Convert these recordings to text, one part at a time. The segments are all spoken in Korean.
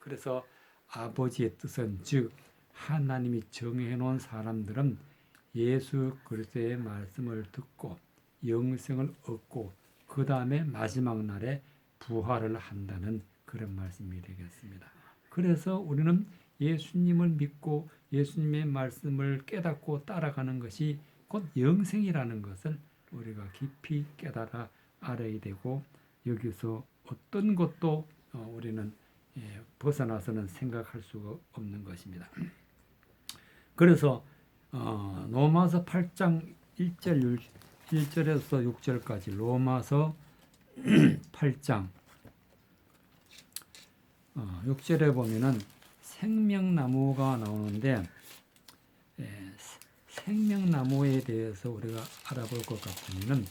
그래서 아버지의 뜻은 즉 하나님이 정해 놓은 사람들은 예수 그리스도의 말씀을 듣고 영생을 얻고 그 다음에 마지막 날에 부활을 한다는 그런 말씀이 되겠습니다. 그래서 우리는 예수님을 믿고 예수님의 말씀을 깨닫고 따라가는 것이 곧 영생이라는 것을 우리가 깊이 깨달아 알아야 되고 여기서 어떤 것도 우리는 벗어나서는 생각할 수가 없는 것입니다. 그래서 로마서 8장 1절에서 6절까지 로마서 8장 6절에 보면은 생명나무가 나오는데 생명나무에 대해서 우리가 알아볼 것 같으면은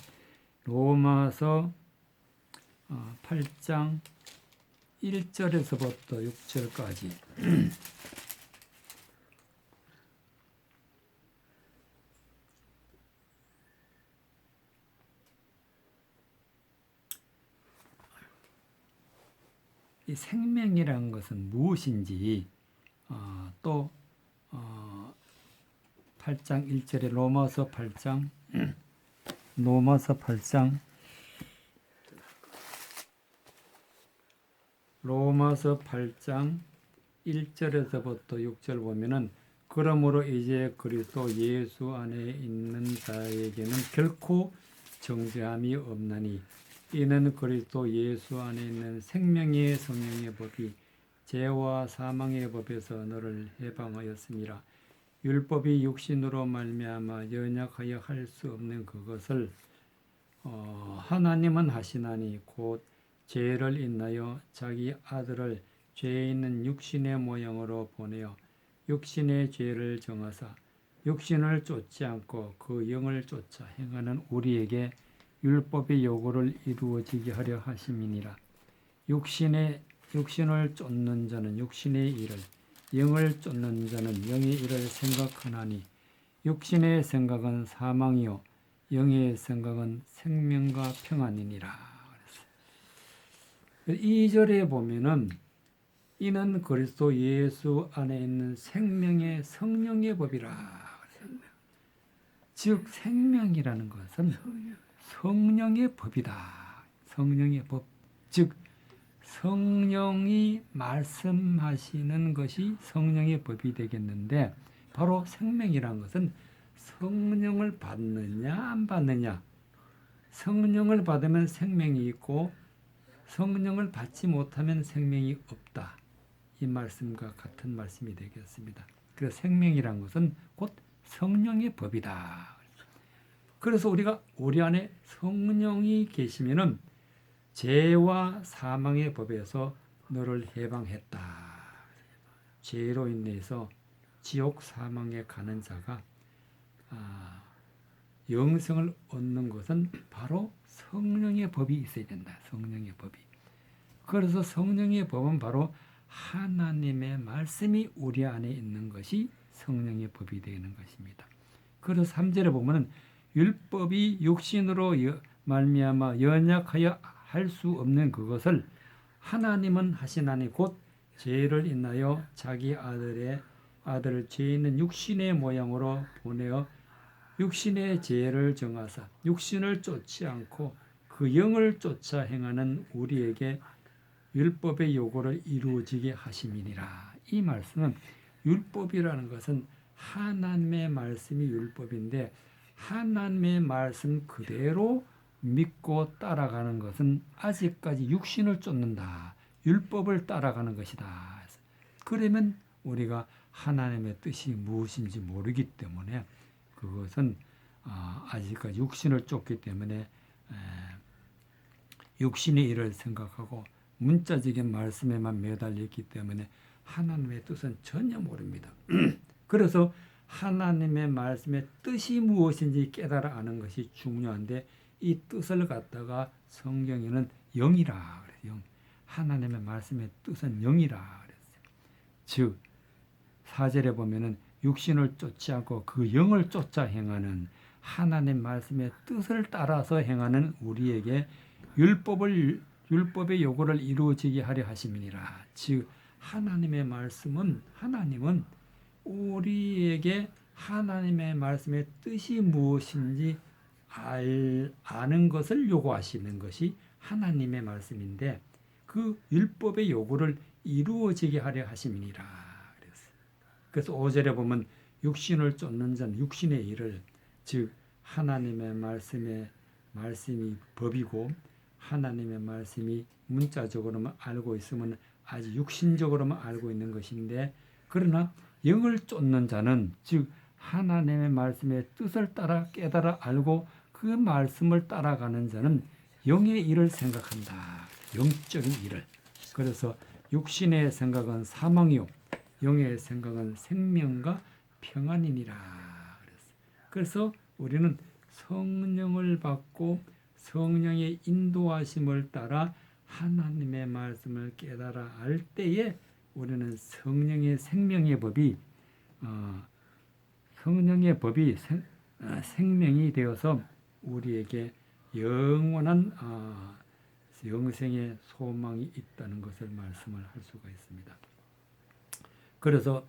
로마서 8장 1절에서부터 6절까지 이 생명이라는 것은 무엇인지 또 8장 1절에 로마서 8장 1절에서부터 6절 보면은 그러므로 이제 그리스도 예수 안에 있는 자에게는 결코 정죄함이 없나니 이는 그리스도 예수 안에 있는 생명의 성령의 법이 죄와 사망의 법에서 너를 해방하였음이라. 율법이 육신으로 말미암아 연약하여 할 수 없는 그것을 하나님은 하시나니 곧 죄를 인하여 자기 아들을 죄 있는 육신의 모양으로 보내어 육신의 죄를 정하사 육신을 쫓지 않고 그 영을 쫓아 행하는 우리에게 율법의 요구를 이루어지게 하려 하심이니라. 육신을 쫓는 자는 육신의 일을, 영을 쫓는 자는 영의 일을 생각하나니 육신의 생각은 사망이요 영의 생각은 생명과 평안이니라. 2절에 보면은 이는 그리스도 예수 안에 있는 생명의 성령의 법이라. 즉 생명이라는 것은 성령의 법이다. 성령의 법. 즉 성령이 말씀하시는 것이 성령의 법이 되겠는데 바로 생명이라는 것은 성령을 받느냐 안 받느냐. 성령을 받으면 생명이 있고 성령을 받지 못하면 생명이 없다. 이 말씀과 같은 말씀이 되겠습니다. 그래서 생명이라는 것은 곧 성령의 법이다. 그래서 우리가 우리 안에 성령이 계시면은 죄와 사망의 법에서 너를 해방했다. 죄로 인해서 지옥 사망에 가는 자가 영생을 얻는 것은 바로 성령의 법이 있어야 된다. 성령의 법이. 그래서 성령의 법은 바로 하나님의 말씀이 우리 안에 있는 것이 성령의 법이 되는 것입니다. 그래서 3절에 보면은 율법이 육신으로 말미암아 연약하여 할 수 없는 그것을 하나님은 하시나니 곧 죄를 인하여 자기 아들을 죄 있는 육신의 모양으로 보내어 육신의 죄를 정하사 육신을 쫓지 않고 그 영을 쫓아 행하는 우리에게 율법의 요구를 이루어지게 하심이니라. 이 말씀은 율법이라는 것은 하나님의 말씀이 율법인데 하나님의 말씀 그대로 믿고 따라가는 것은 아직까지 육신을 쫓는다. 율법을 따라가는 것이다. 그러면 우리가 하나님의 뜻이 무엇인지 모르기 때문에 그것은 아직까지 육신을 쫓기 때문에 육신의 일을 생각하고 문자적인 말씀에만 매달려 있기 때문에 하나님의 뜻은 전혀 모릅니다. 그래서 하나님의 말씀의 뜻이 무엇인지 깨달아 아는 것이 중요한데 이 뜻을 갖다가 성경에는 영이라 그래요. 영. 하나님의 말씀의 뜻은 영이라 그랬어요. 즉 4절에 보면은 육신을 쫓지 않고 그 영을 쫓아 행하는 하나님 말씀의 뜻을 따라서 행하는 우리에게 율법의 요구를 이루어지게 하려 하심이니라. 즉 하나님은 우리에게 하나님의 말씀의 뜻이 무엇인지 아는 것을 요구하시는 것이 하나님의 말씀인데 그 율법의 요구를 이루어지게 하려 하심이니라. 그래서 5절에 보면 육신을 쫓는 자는 육신의 일을, 즉 하나님의 말씀이 법이고 하나님의 말씀이 문자적으로만 알고 있으면 아직 육신적으로만 알고 있는 것인데, 그러나 영을 쫓는 자는, 즉 하나님의 말씀의 뜻을 따라 깨달아 알고 그 말씀을 따라가는 자는 영의 일을 생각한다. 영적인 일을. 그래서 육신의 생각은 사망이요 영의 생각은 생명과 평안이니라. 그래서 우리는 성령을 받고 성령의 인도하심을 따라 하나님의 말씀을 깨달아 알 때에 우리는 성령의 생명의 법이 생명이 되어서 우리에게 영원한 영생의 소망이 있다는 것을 말씀을 할 수가 있습니다. 그래서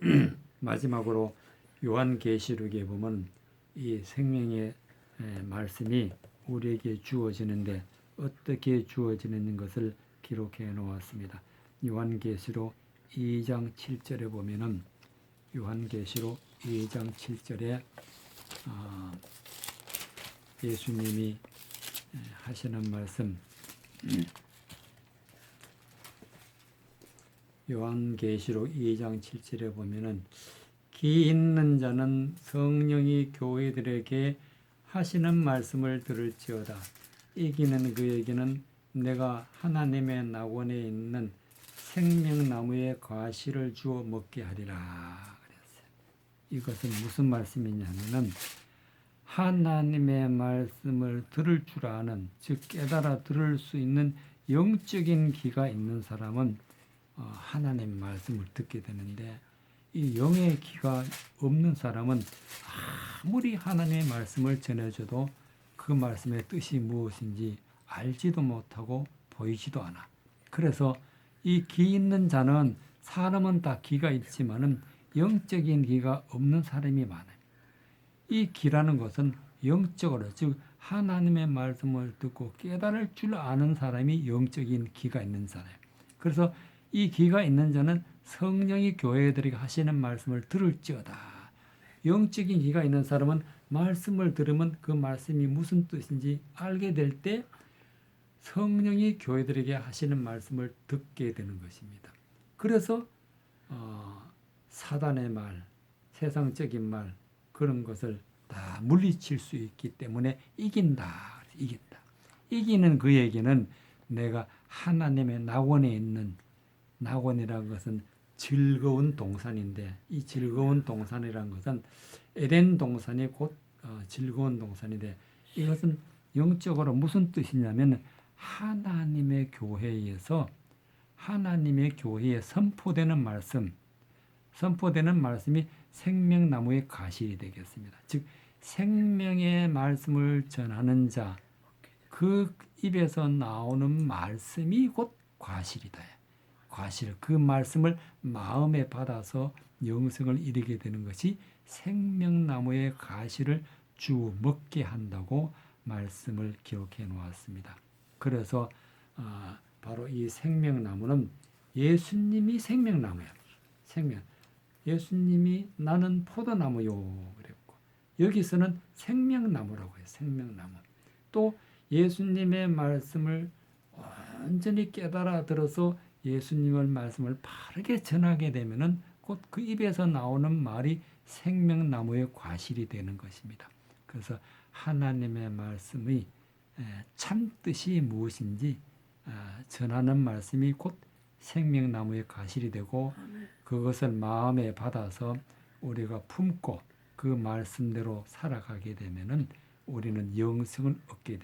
마지막으로 요한계시록에 보면 이 생명의 말씀이 우리에게 주어지는데 어떻게 주어지는 것을 기록해 놓았습니다. 요한계시록 2장 7절에 보면은 요한계시록 2장 7절에 예수님이 하시는 말씀, 요한계시록 2장 7절에 보면은 기 있는 자는 성령이 교회들에게 하시는 말씀을 들을지어다. 이기는 그에게는 내가 하나님의 낙원에 있는 생명나무의 과실을 주어 먹게 하리라. 그랬어요. 이것은 무슨 말씀이냐면은 하나님의 말씀을 들을 줄 아는, 즉 깨달아 들을 수 있는 영적인 귀가 있는 사람은 하나님 말씀을 듣게 되는데, 이 영의 귀가 없는 사람은 아무리 하나님의 말씀을 전해줘도 그 말씀의 뜻이 무엇인지 알지도 못하고 보이지도 않아. 그래서 이 귀 있는 자는, 사람은 다 귀가 있지만은 영적인 귀가 없는 사람이 많아요. 이 귀라는 것은 영적으로, 즉 하나님의 말씀을 듣고 깨달을 줄 아는 사람이 영적인 귀가 있는 자예요. 그래서 이 귀가 있는 자는 성령이 교회들에게 하시는 말씀을 들을지어다. 영적인 귀가 있는 사람은 말씀을 들으면 그 말씀이 무슨 뜻인지 알게 될 때 성령이 교회들에게 하시는 말씀을 듣게 되는 것입니다. 그래서 사단의 말, 세상적인 말, 그런 것을 다 물리칠 수 있기 때문에 이긴다. 이기는 그에게는 내가 하나님의 낙원에 있는, 낙원이라는 것은 즐거운 동산인데, 이 즐거운 동산이라는 것은 에덴 동산이 곧 즐거운 동산인데, 이것은 영적으로 무슨 뜻이냐면 하나님의 교회에 선포되는 말씀이 생명나무의 가시이 되겠습니다. 즉 생명의 말씀을 전하는 자, 그 입에서 나오는 말씀이 곧 과실이다. 과실, 그 말씀을 마음에 받아서 영생을 이루게 되는 것이 생명나무의 가시를 주 먹게 한다고 말씀을 기록해 놓았습니다. 그래서 바로 이 생명나무는 예수님이 생명나무야. 예수님이 나는 포도나무요 그랬고, 여기서는 생명나무라고 해요. 생명나무. 또 예수님의 말씀을 완전히 깨달아 들어서 예수님의 말씀을 바르게 전하게 되면은 곧 그 입에서 나오는 말이 생명나무의 과실이 되는 것입니다. 그래서 하나님의 말씀의 참 뜻이 무엇인지 전하는 말씀이 곧 생명나무의 가실이 되고, 그것을 마음에 받아서 우리가 품고 그 말씀대로 살아가게 되면은 우리는 영생을 얻게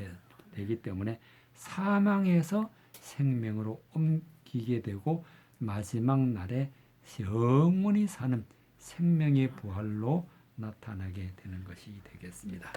되기 때문에 사망에서 생명으로 옮기게 되고 마지막 날에 영원히 사는 생명의 부활로 나타나게 되는 것이 되겠습니다.